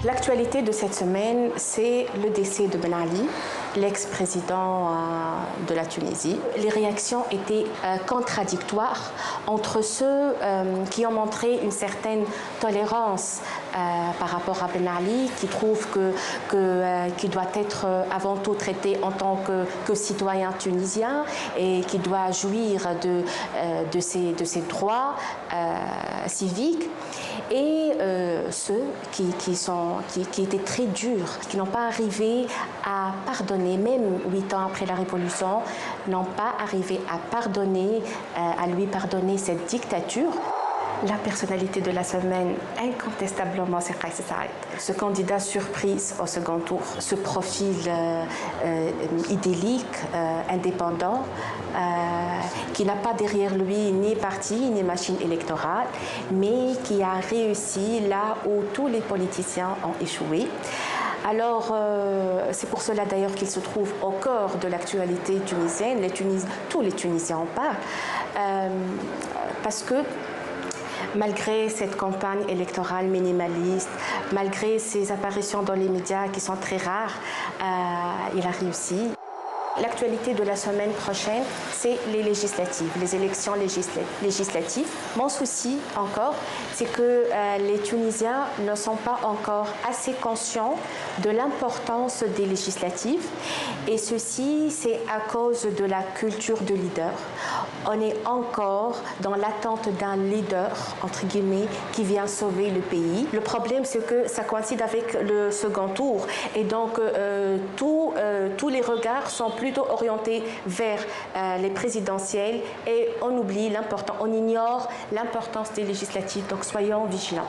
L'actualité de cette semaine, c'est le décès de Ben Ali, l'ex-président de la Tunisie. Les réactions étaient contradictoires entre ceux qui ont montré une certaine tolérance par rapport à Ben Ali, qui trouvent qu'il doit être avant tout traité en tant que citoyen tunisien et qui doit jouir de ses droits civiques, et ceux qui étaient très durs, qui n'ont pas arrivé à pardonner, même 8 ans après la Révolution, n'ont pas arrivé à lui pardonner cette dictature. La personnalité de la semaine, incontestablement, c'est Kais Saïed. Ce candidat surprise au second tour, ce profil idyllique, indépendant, qui n'a pas derrière lui ni parti ni machine électorale, mais qui a réussi là où tous les politiciens ont échoué. Alors, c'est pour cela d'ailleurs qu'il se trouve au cœur de l'actualité tunisienne. Tous les Tunisiens en parlent, parce que malgré cette campagne électorale minimaliste, malgré ses apparitions dans les médias qui sont très rares, il a réussi. L'actualité de la semaine prochaine, c'est les législatives, les élections législatives. Mon souci encore, c'est que les Tunisiens ne sont pas encore assez conscients de l'importance des législatives. Et ceci, c'est à cause de la culture de leader. On est encore dans l'attente d'un leader, entre guillemets, qui vient sauver le pays. Le problème, c'est que ça coïncide avec le second tour. Et donc, tous les regards sont plutôt orientés vers les présidentielles, et on ignore l'importance des législatives. Donc, soyons vigilants.